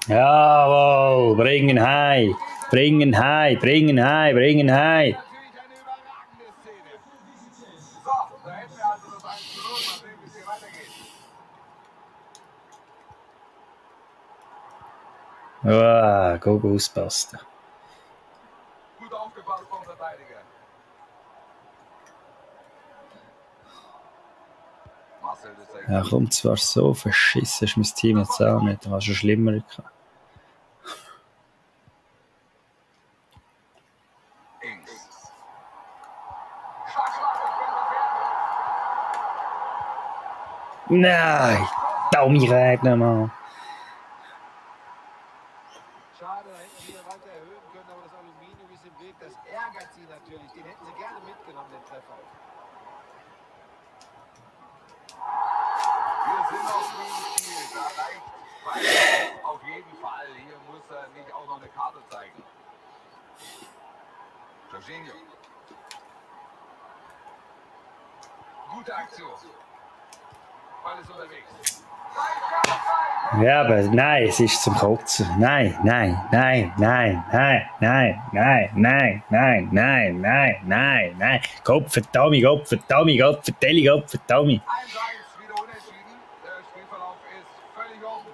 Jawohl, bringen heim, bringen heim, bringen heim, bringen heim. Go auspassen. Gut aufgepasst vom Verteidiger. Ja, kommt zwar so verschissen, ist mein Team jetzt auch nicht. Da hast du schlimmer gehabt. Nein, Tommy Regner, Mann. Schade, da hätten sie ja weiter erhöhen können, aber das Aluminium ist im Weg. Das ärgert sie natürlich. Den hätten sie gerne mitgenommen, den Treffer. Wir sind auf dem Spiel. Da reicht auf jeden Fall. Hier muss er nicht auch noch eine Karte zeigen. Jorginho. Gute Aktion. Ball ist unterwegs. Ja, aber nein, es ist zum Kotzen. Nein, nein, nein, nein, nein, nein, nein, nein, nein, nein, nein, nein, nein. Kopf für Tommy, Kopf für Tommy, Kopf für Telly, Kopf für Tommy. 1-1 wieder unentschieden. Der Spielverlauf ist völlig offen.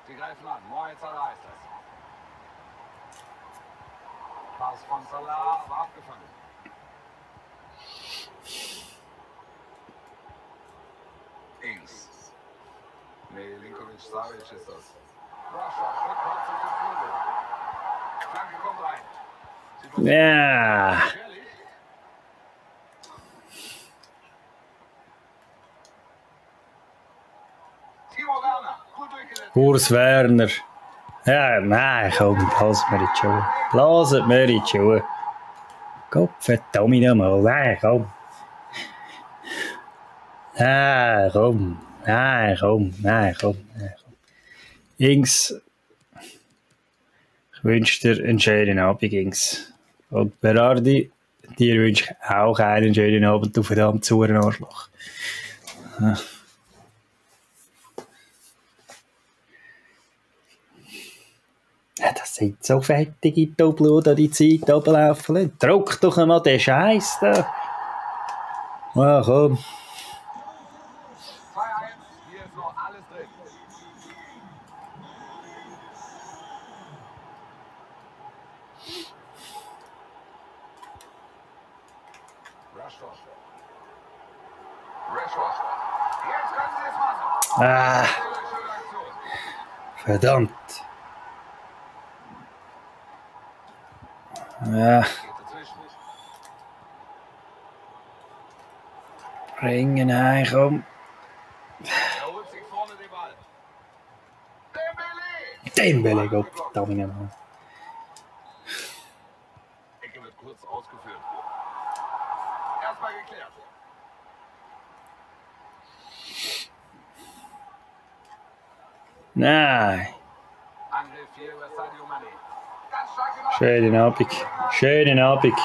Sie greifen an. Mohamed Salah ist das. Pass von Salah war abgefangen. Ings. Milinkovic-Savic ist das. Russia, Rückwärts auf den Flügel. Flanke kommt rein. Ja. Timo Werner, gut durchgesetzt. Urs Werner. Ja, nein, komm, lass mir in die Schuhe. Lass mir in die Schuhe. Kopf für Tommy nochmal. Nein, komm. Nein, komm. Nein, komm. Nein, komm. Nein, komm. Ings, ich wünsche dir einen schönen Abend, Ings. Und Berardi, dir wünsche ich auch einen schönen Abend, du verdammt sauren Arschloch. Ja, das sind so fettige Doppel, die die Zeit runterlaufen. Druck doch einmal den Scheiß da. Ja, komm. 2-1, hier ist noch alles drin. Rashford. Jetzt können sie es machen. Ah, Schöne Aktion. verdammt. Ja, Geht dazwischen. bringen heim, komm. Er holt sich vorne den Ball. Dembele! Dembele, Gott, verdammt nochmal. Ecke wird kurz ausgeführt. Erstmal geklärt. Nein. Angriff hier über Sadio Mané. Ganz stark gemacht. Schönen Abend. Schönen Abend.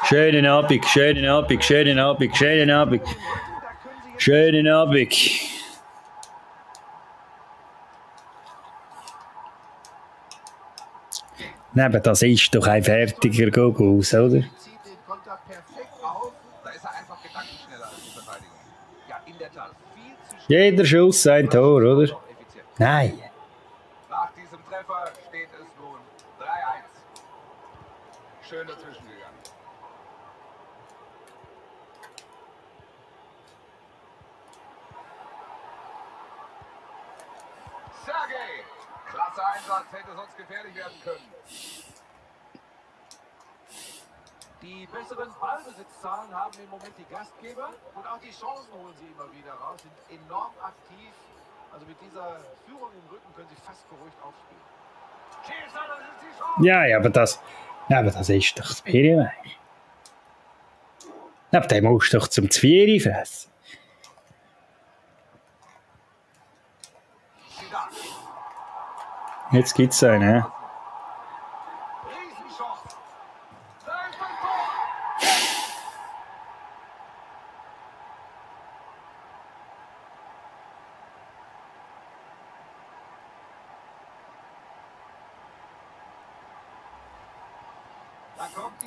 Schönen Abend. Schönen Abend. Schönen Abend. Schönen Abend. Schönen Abend. Neben das ist doch ein fertiger Gogus, oder? Zieht den Konter perfekt auf. Da ist er einfach gedankenschneller als die Verteidigung. Ja, in der Tat. Viel zu schnell. Jeder Schuss ein Tor, oder? Effizient. Nein. Nach diesem Treffer steht es nun 3-1. Schön dazwischen gegangen. Sergej! Klasse Einsatz, hätte sonst gefährlich werden können. Die besseren Ballbesitzzahlen haben im Moment die Gastgeber und auch die Chancen holen sie immer wieder raus, sind enorm aktiv. Also mit dieser Führung im Rücken können sie fast beruhigt aufspielen. Schießer, das ist die Chance! Ja, aber das ist doch das Periweich. Aber den musst du doch zum Zwiebeln fressen. Zidane. Jetzt gibt's einen, hä? Riesenchance. Da ist das Tor.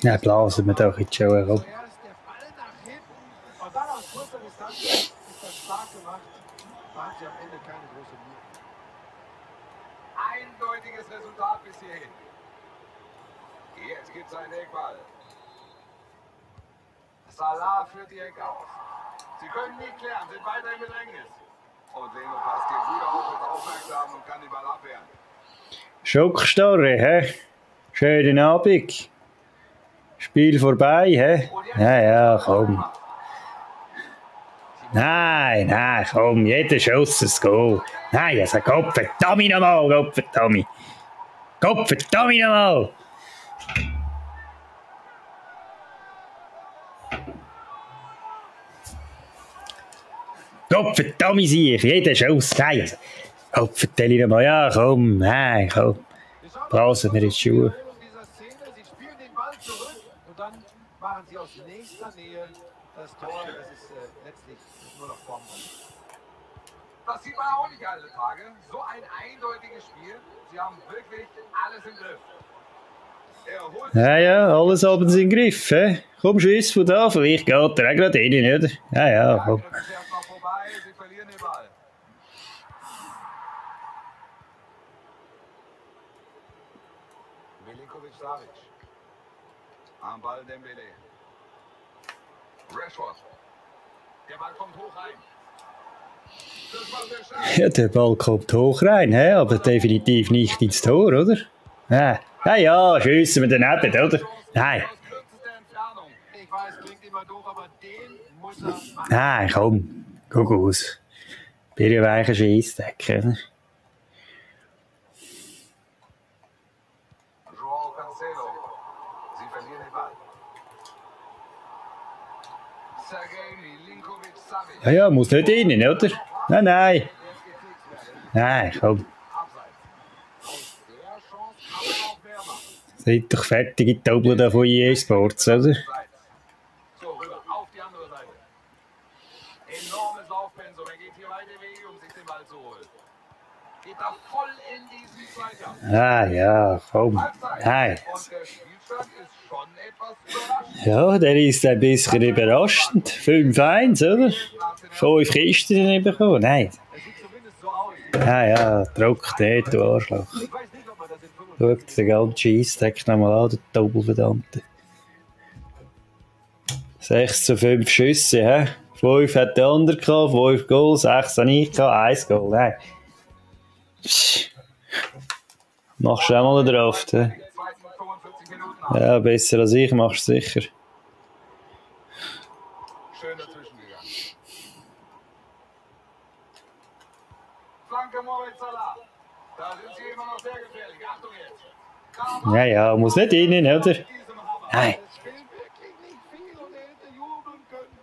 Ja, blasen wir doch jetzt schon herum. Zuerst der Ball nach hinten und dann aus kurzer Distanz ist das stark gemacht. Da haben sie am Ende keine große Mühe. Eindeutiges Resultat bis hierhin. Jetzt gibt es einen Eckball. Salah führt die Ecke aus. Sie können nie klären, sind weiter im Bedrängnis. Und Leno passt hier gut auf, ist aufmerksam und kann den Ball abwehren. Schockstarre, hä? Schönen Abend. Spiel vorbei, hä? Ja, ja, komm. Nein, nein, komm, jeder Schuss ein Goal. Nein, also Gott verdammt nochmal, Gott verdammt. Gott verdammt nochmal. Gott verdammt sich, jeder Schuss. Nein, also Gott verdammt nochmal, ja komm, nein, komm. Blasen wir in die Schuhe. Sie spielen den Ball zurück und dann machen sie aus nächster Nähe das Tor. Das ist letztlich nur noch Form. Das sieht man auch nicht alle Tage. So ein eindeutiges Spiel. Sie haben wirklich alles im Griff. Ja, ja, alles haben sie im Griff. He? Komm, Schuss von da, vielleicht geht er auch gerade rein, oder? Ja, ja, komm. Sie verlieren den Ball. Milinkovic-Savic. Am Ball Dembele. Rashford. Der Ball kommt hoch rein. Ja, der Ball kommt hoch rein, he? Aber definitiv nicht ins Tor, oder? Ja, ja, ja, schiessen wir daneben, oder? Nein. Ich weiß, klingt immer doof, aber den muss er machen. Nein, komm, guck aus. Birrenweichen Scheissdecken. Joao Cancelo. Sie verlieren den Ball. Sergej Milinkovic-Savic. Ja, ja, muss nicht rein, oder? Nein, nein. Nein, komm. Seid doch fertige Taubel da von EA Sports, oder? So, rüber, auf die andere Seite. Enormes Laufpensum. Er geht hier weite Wege, um sich den Ball zu holen. Geht da voll in diesen Zweikampf. Ah, ja, komm. Nein. Und der Spielstand ist schon etwas überraschend. Ja, der ist ein bisschen überraschend. 5-1, oder? 5 Kisten bekommen. Nein. Es sieht zumindest so aus. Ja, ja, druck den, du Arschloch. Ich weiß nicht, ob man das in 45 Schau den ganzen Scheissdreck nochmal an, der Doppelverdammte. 6-5 Schüsse, hä? 5 hat der andere gehabt, 5 Goal, 6 habe ich gehabt, 1 Goal, nein. Psch. Machst du auch mal drauf, hä? 45 Minuten. Ja, besser als ich, machst du sicher. Schön dazwischen gegangen. Flanke Moritz Salah. Da sind sie immer noch sehr gefährlich. Achtung jetzt. Ja, ja, muss nicht rein, oder? Nein. Es fehlt wirklich nicht viel und er hätte jubeln können.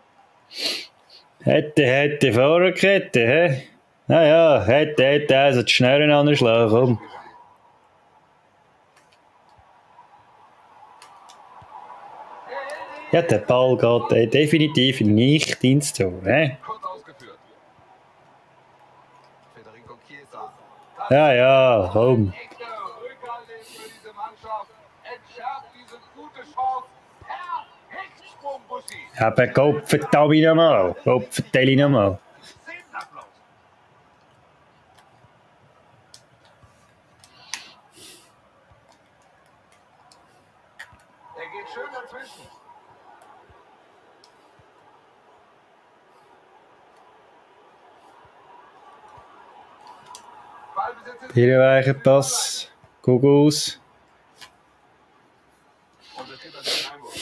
Hätte Fahrerkette, hä? Naja, hätte, also die Schnurren anschlagen, komm. Ja, der Ball geht definitiv nicht ins Tor, hä? Kurz ausgeführt. Federico Chiesa. Ja, ja, komm. Echter Rückhalt ist für diese Mannschaft. Entschärft diese gute Chance. Per Hechtsprung, Buschi. Aber Gott verdammt nochmal. Gott vertell nochmal. Szenenapplaus. Er geht schön dazwischen. Ballbesitz ist Birrenweichen Pass. Guck aus. und es gibt einen Einwurf.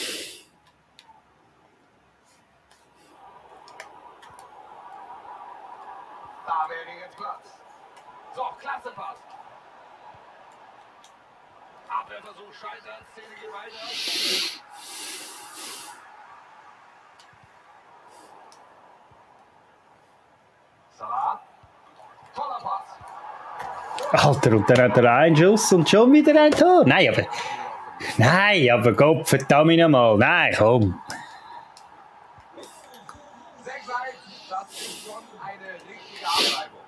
Da wäre jetzt Platz. So, klasse Pass. Abwehrversuch scheitert, Szene geht weiter. Salah. Toller Pass. Alter, und dann hat er einen Schuss und schon wieder ein Tor. Nein, aber Gott verdammt nochmal. Nein, komm. 6-1, das ist schon eine richtige Abreibung.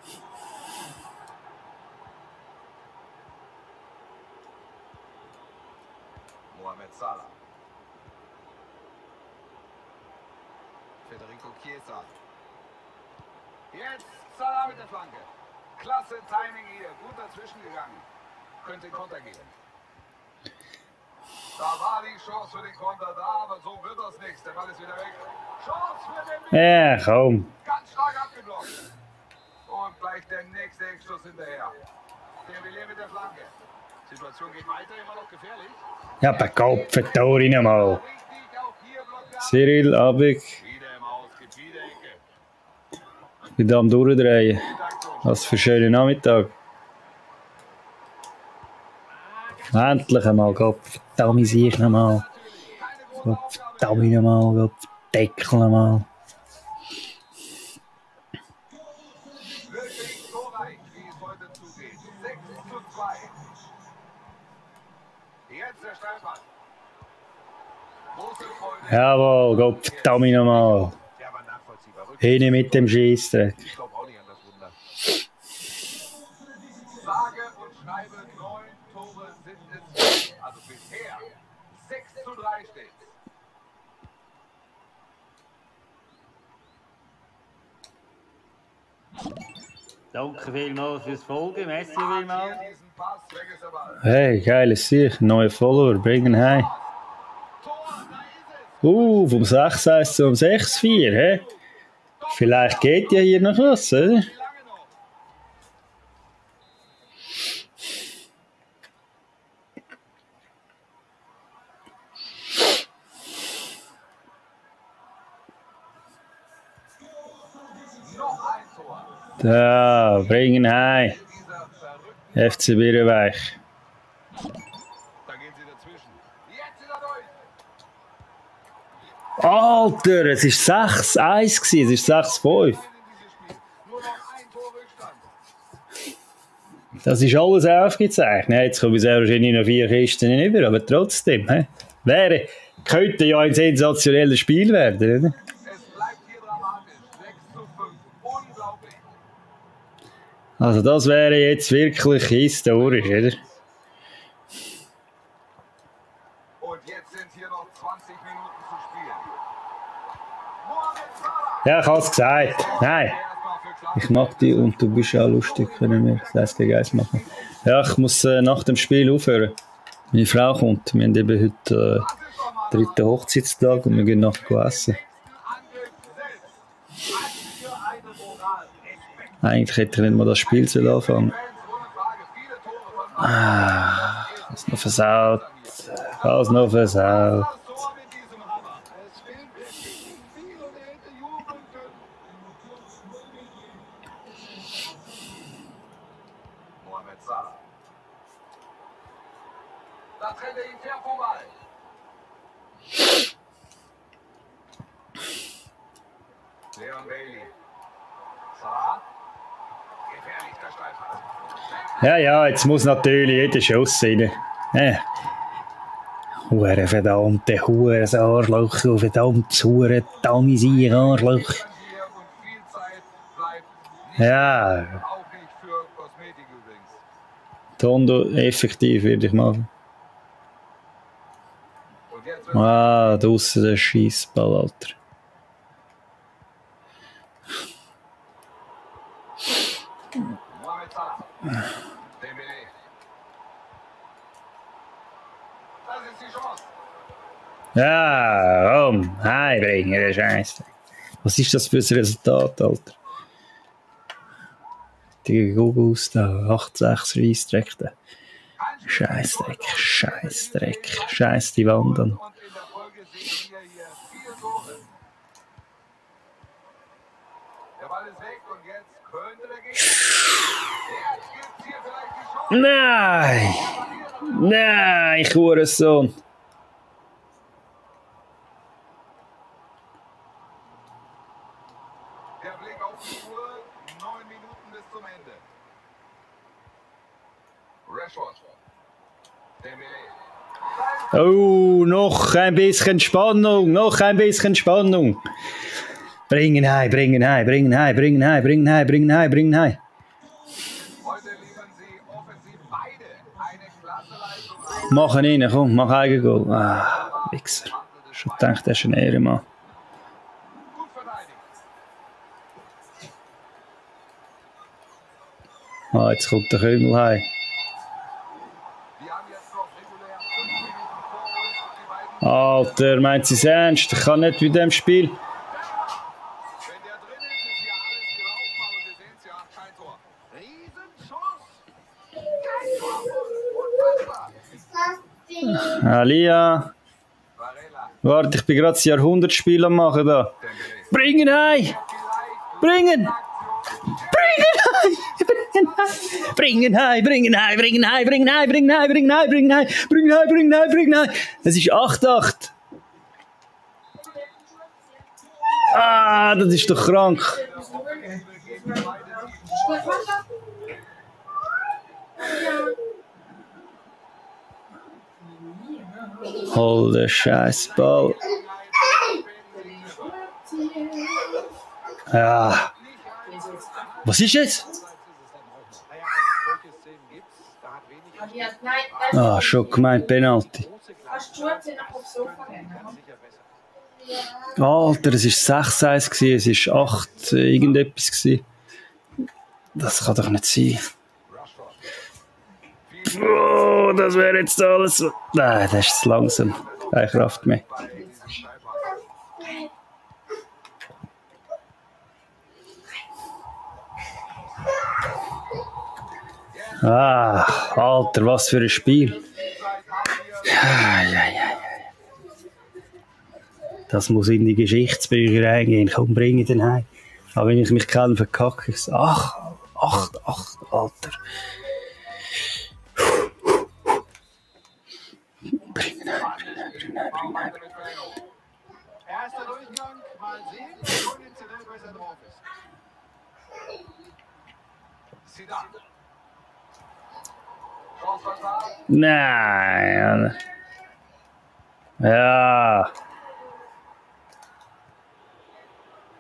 Mohamed Salah. Federico Chiesa. Jetzt Salah mit der Flanke. Klasse Timing hier. Gut dazwischen gegangen. Könnte in Konter gehen. Da war die Chance für den Konter da, aber so wird das nichts. Der Ball ist wieder weg. Chance für den Ja, komm. Ganz stark abgeblockt. Und gleich der nächste Eckstoß hinterher. Dembélé mit der Flanke. Situation geht weiter, immer noch gefährlich. Ja, aber Kopf, Tor rein mal. Cyril, Abig. Wieder im Aus, gibt wieder Ecke. Ich bin da am Durchdrehen. Was für ein schöner Nachmittag. Endlich einmal, Kopf, verdammt sich nochmal. Kopf, verdammt nochmal, Kopf, Deckel nochmal. Wirklich so reich, wie es heute zugeht. 6:2. Jetzt der Steilpass. Große Freude. Jawohl, Kopf, verdammt nochmal. Der war nachvollziehbar. Hin mit dem Scheissdreck. Ich glaube auch nicht an das Wunder. Sage und schreibe 9 Tore sind es. Also bisher 6:3 steht. Danke vielmals fürs Folgen, merci Hier vielmals. diesen Pass, weg ist der Ball. Hey, geiles Sieg, neue Follower, bringen heim. Tor, da ist es. Vom 6-1 zum 6-4, hä? Vielleicht geht ja hier noch was, oder? Wie lange noch? Noch ein Tor. Da, bringen heim. Dieser verrückten, FC Birrenweich. da gehen sie dazwischen. Jetzt ist er durch. Alter, es war 6-1 gewesen, es ist 6-5. In dieses Spiel. Nur noch ein Tor Rückstand. Das ist alles aufgezeichnet. Jetzt kommen sehr wahrscheinlich noch 4 Kisten hinüber, aber trotzdem. Könnte ja ein sensationelles Spiel werden, oder? Es bleibt hier dramatisch. 6:5. Unglaublich. Also das wäre jetzt wirklich historisch, oder? Und jetzt sind hier noch 20 Minuten zu spielen. Mohamed Salah. Ja, ich habe es gesagt. Nein. Erstmal für Klasse. Ich mag dich und du bist auch lustig, können wir das 1 gegen 1 machen. Ja, ich muss nach dem Spiel aufhören. Meine Frau kommt, wir haben eben heute 3. Hochzeitstag und wir gehen nachher essen. Eigentlich hätte ich nicht mal das Spiel anfangen. Was noch versaut. Was noch versaut. Mohamed Salah. Da trennt er ihn fair vorbei. Leon Bailey. Salah. Gefährlich der Steilpass. Ja, jetzt muss natürlich jeder Schuss rein. Hure verdammte Arschloch, verdammtes Hure Tamisier Arschloch. Hier und viel Zeit bleibt Ja, auch nicht für Kosmetik übrigens. Tondo effektiv würde ich machen. Und jetzt wird Draussen der Scheissball, Alter. Mohamed Salah. Dembélé. Das ist die Chance. Ja, komm, heimbringen, der Scheiße. Was ist das für ein Resultat, Alter? Die Gugus da, 8-6 Reissdreck da. Scheißdreck, scheiß die Wand an. Und in der Folge sehen wir hier 4 Tore. Der Ball ist weg und jetzt könnte der Gegner. Jetzt gibt's hier vielleicht die Chance. Nein, Hurensohn. Der Blick auf die Uhr. 9 Minuten bis zum Ende. Rashford. Dembélé. Oh, noch ein bisschen Spannung, Bringen heim. Heute liefern sie offensiv beide eine klasse Leistung Mach ihn rein, komm, mach Eigengoal. Ah, Wichser. Schon gedacht, er ist ein Ehrenmann. Gut verteidigt. Ah, jetzt kommt der Kümmel heim. Wir haben jetzt noch regulär 5 Minuten vor uns und die beiden. Alter, meint sie es ernst? Ich kann nicht mit dem Spiel. Wenn der drin ist hier alles gelaufen, aber wir sehen es ja, kein Tor. Riesenchance. Kein Tor. Unfassbar. Alia. Varela. Warte, ich bin gerade das Jahrhundertspiel am machen da. Bring ihn heim! Bring ihn! Bring ihn heim! Bring ihn heim! Bring ihn heim! Bring ihn heim! Bring ihn heim! Bring ihn heim! Bring ihn heim! Bring ihn heim! Bring ihn heim! Bring ihn heim! Bring ihn heim! Es ist 8-8. Ah, das ist doch krank. Hol den Scheißball. Ja. Was ist jetzt? Ah, schon gemeint Penalty. Alter, es war 6-1 gewesen, es war 8 irgendetwas gewesen. Das kann doch nicht sein. Oh, das wäre jetzt alles so. Nein, das ist zu langsam. Keine Kraft mehr. Ah, Alter, was für ein Spiel. Das muss in die Geschichtsbücher eingehen. Komm, bring ihn den heim. Aber wenn ich mich kenne, verkacke ich es. Ach, Alter. Bring ihn heim. Erster Durchgang, mal sehen, wie konditionell besser drauf ist. Zidane. Nein. Ja.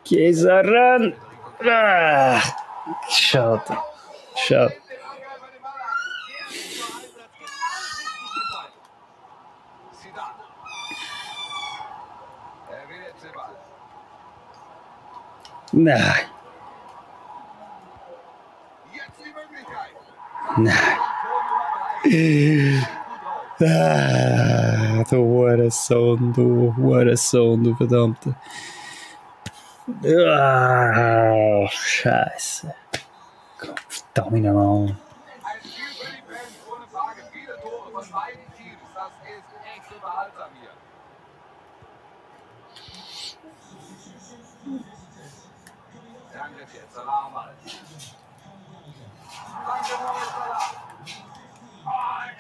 Chiesa ran. Ah. Schade. Schade. Nein. Nein. Ah, du Hurensohn, du verdammte. Ah, Scheiße. Verdammt nochmal. Ein Spiel für die Fans, ohne Frage. Viele Tore von beiden Teams. Das ist echt unterhaltsam hier. Der Angriff jetzt. Salah am Ball. Danke, Mohamed Salah.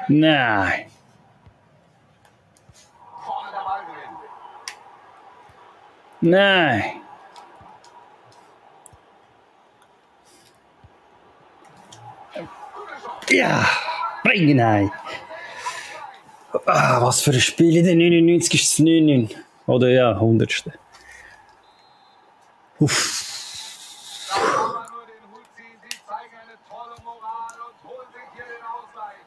Nein. Vorne der Ballgewinn. Nein. Ja, bring ihn ein. Ah, was für ein Spiel. In der 99 ist es 9-9. Oder ja, 100. Uff. Da kann man nur den Hut ziehen. Sie zeigen eine tolle Moral und holen sich hier den Ausgleich.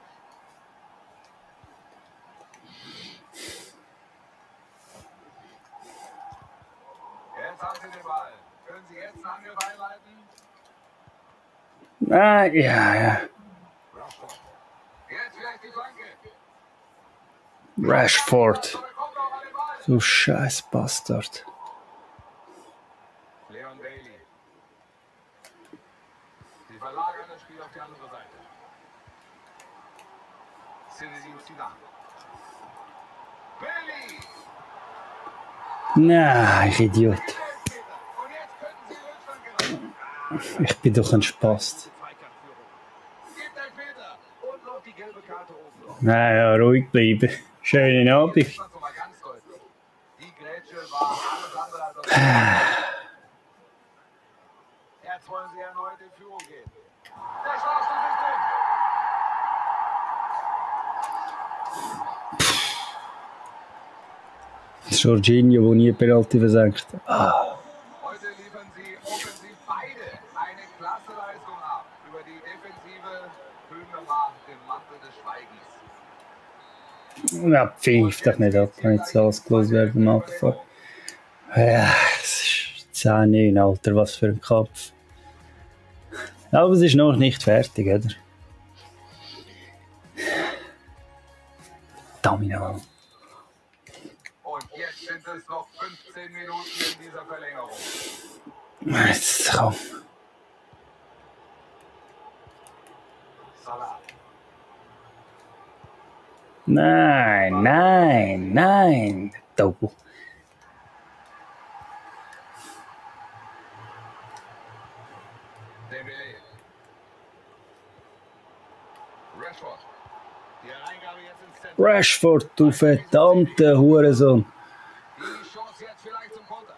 Jetzt haben sie den Ball. Können sie jetzt einen Angriff einleiten? Nein, ja. Jetzt vielleicht die Flanke. Rashford. Aber kommt auch an den Ball. Du scheiß Bastard. Leon Bailey. Sie verlagern das Spiel auf die andere Seite. Zinedine Zidane. Bailey. Nein, ich Idiot. Und jetzt könnten sie Rückstand geraten. Ich bin doch ein Spast. Zweikampfführung. Gibt Elfmeter. Und noch die gelbe Karte oben drauf. Nein, ja, ruhig bleiben. Schönen Abend. Jetzt mal ganz deutlich. Die Grätsche war alles andere als das. Jetzt wollen sie erneut in Führung gehen. Der Strafstoß ist drin. Jorginho, der nie Penalty versenkt. Ah. Heute liefern sie offensiv beide eine klasse Leistung ab. Über die Defensive hüllen wir mal den Mantel des Schweigens. Ja, pfiff doch nicht ab, wenn jetzt losgelöst werden beim Autofahren. Ja, es ist 10, 9, Alter, was für ein Kampf. Aber es ist noch nicht fertig, oder? Domino. Und jetzt sind es noch 15 Minuten in dieser Verlängerung. Jetzt komm. Salah. Nein, nein, nein. Doppel. Dembélé. Rashford. Die Reingabe jetzt ins Zentrum. Rashford, du verdammter Hurensohn. Die Chance jetzt vielleicht zum Konter.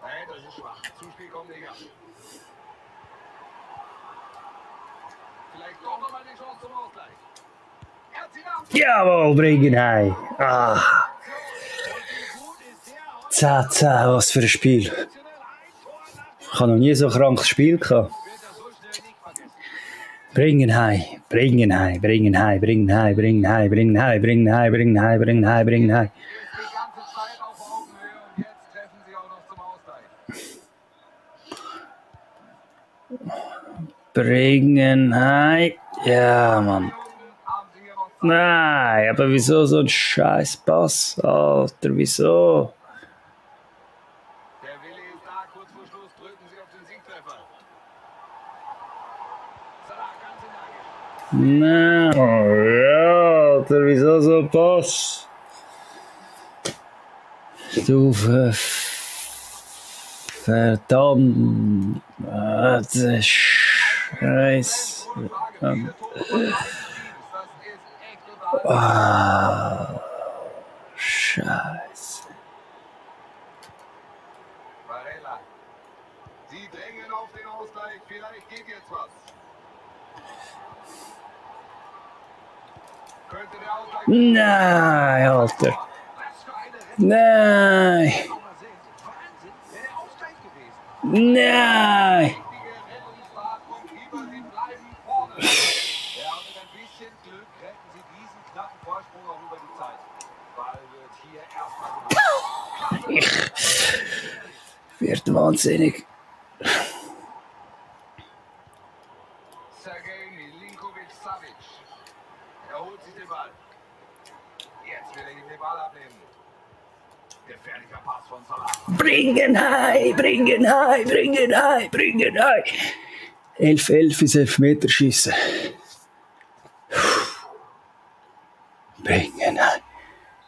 Nein, das ist schwach. Zuspiel kommt nicht an. Vielleicht doch nochmal die Chance zum Ausgleich. Er hat sie nach. Jawohl, bringen heim. Ah, 10-10, was für ein Spiel. Ich habe noch nie so ein krankes Spiel gehabt. Bringen heim, bringen heim, bringen heim, bringen heim, bringen heim, bringen heim, bringen heim, bringen heim, bringen heim, bringen heim. Die ganze Zeit auf Augenhöhe und jetzt treffen sie auch noch zum Ausgleich. Bringen heim. Ja, Mann. Haben sie hier noch Zeit. Nein, aber wieso so ein scheiß Pass? Alter, wieso? Der Wille ist da. Kurz vor Schluss drücken sie auf den Siegtreffer. Salah ganz in der Nähe. Nein. Oh, ja, Alter, wieso so ein Pass? Du verdammt. Scheiße. Das ist echt total. Ah, Scheiße. Varela. Sie drängen auf den Ausgleich. Vielleicht geht jetzt was. Könnte der Ausgleich. Nein, Alter. Was für eine Rettung. Nein. Mal sehen. Wahnsinn. Wäre der Ausgleich gewesen. Nein. Richtige Rettungsfahrt vom Keeper. Sie bleiben vorne. Ja, und mit ein bisschen Glück retten sie diesen knappen Vorsprung auch über die Zeit. Ball wird hier erstmal. Wird wahnsinnig. Sergej Milinkovic-Savic. Er holt sich den Ball. Jetzt will er ihm den Ball abnehmen. Gefährlicher Pass von Salah. Bringen heim, bringen heim, bringen heim, bringen heim. 11-11 ins Elfmeterschiessen. Bringen heim,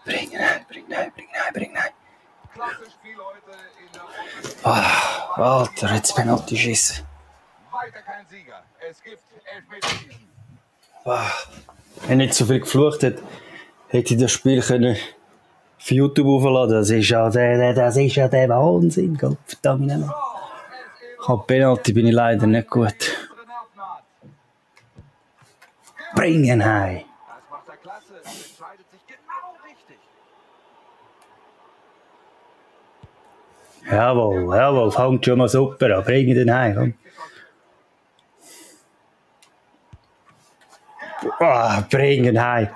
bringen heim, bringen heim, bringen heim, bringen heim. Klasse Spiel heute in der Offensive. Ah, Alter, jetzt Penalty schiessen. Weiter kein Sieger. Es gibt Elfmeterschießen. Wenn nicht so viel geflucht hätte, hätte ich das Spiel können auf YouTube aufladen. Das ist ja der Wahnsinn. Gottverdammt nochmal. Ich habe Penalty, bin ich leider nicht gut. Bringen heim. Das macht er klasse. Er entscheidet sich genau richtig. Jawohl, jawohl, fängt schon mal super an. Bringen den heim. Komm. Bringen heim.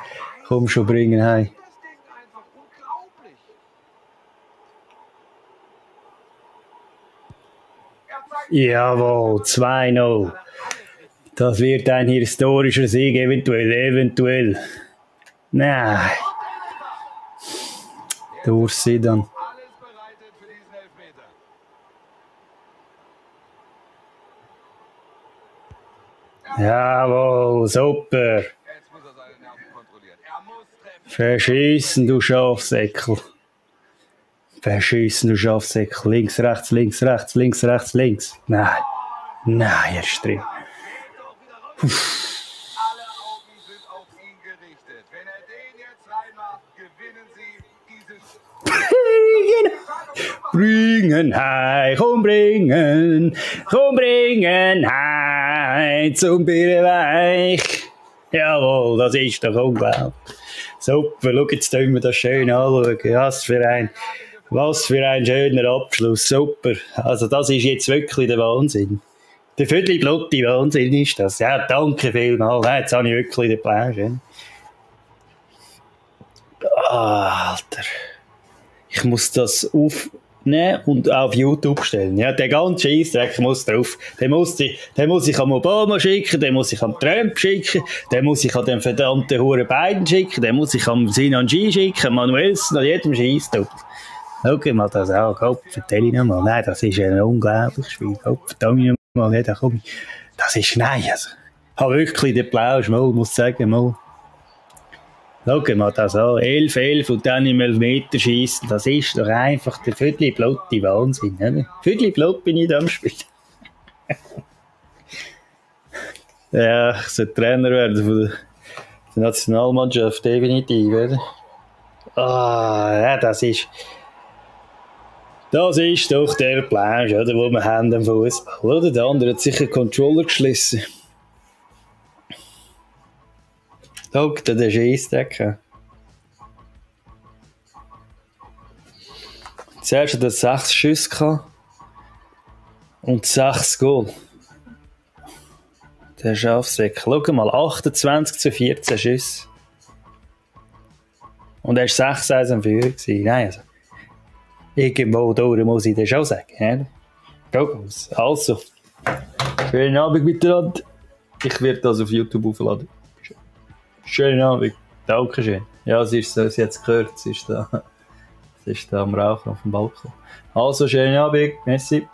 Komm schon, bringen heim. Das Ding einfach unglaublich. Er zeigt Jawohl, 2-0. Das wird ein historischer Sieg, eventuell. Nein. Durch sie dann. alles bereitet für diesen Elfmeter. Jawohl, super. Jetzt muss er seine Nerven kontrollieren. Er muss treffen. Verschießen, du Schafsäckel. Verschießen, du Schafsäckel. Links, rechts, links, rechts, links, rechts, links. Nein. Nein, er ist drin. Geht doch wieder raus. Alle Augen sind auf ihn gerichtet. Wenn er den jetzt reinmacht, gewinnen sie dieses. Bringen heim, komm bringen heim zum Birnenweich. Jawohl, das ist doch unglaublich. Super, schau, jetzt können wir das schön anschauen. Was für ein schöner Abschluss, super. Also das ist jetzt wirklich der Wahnsinn. Der viertelblutige Wahnsinn ist das. Ja, danke vielmals. Jetzt habe ich wirklich den Plausch. Alter. Ich muss das aufnehmen und auf YouTube stellen. Ja, der ganze Scheissdreck muss drauf. Den muss ich an Obama schicken, den muss ich an Trump schicken, den muss ich an den verdammten Huren Biden schicken, den muss ich an Sinan G schicken, Manuelsen, an jedem Scheissdreck. Schau mal das an, Gott, erzähl ich nochmal. Nein, das ist ein unglaubliches Spiel. Gott, verdammt nochmal, ja, da komm ich. Das ist, nein, also. Ich habe wirklich den Plausch, mal, muss sagen, mal. Schau mal das an, 11-11 und dann im Elfmeter schießen, das ist doch einfach der Viertelblotte Wahnsinn, oder? Viertelblott bin ich da am Spiel. Ja, ich sollte Trainer werden von der Nationalmannschaft, definitiv, oder? Ja, das ist doch der Plausch, oder, den wir haben am Fußball, oder? Der andere hat sicher einen Controller geschlossen. Schau dir den Scheissdreck an. Zuerst hat er 6 Schüsse gehabt und 6 Goal. Der Schafsäck. Schau mal, 28-14 Schüsse. Und er war 6-1 am Führer. Nein, also. Irgendwo durch muss ich das schon sagen. Also, schönen Abend miteinander. Ich werde das auf YouTube aufladen. Schönen Abend. Dankeschön. Ja, sie ist so, sie hat es gehört. Sie ist da am Rauchen auf dem Balkon. Also, schönen Abend. Merci.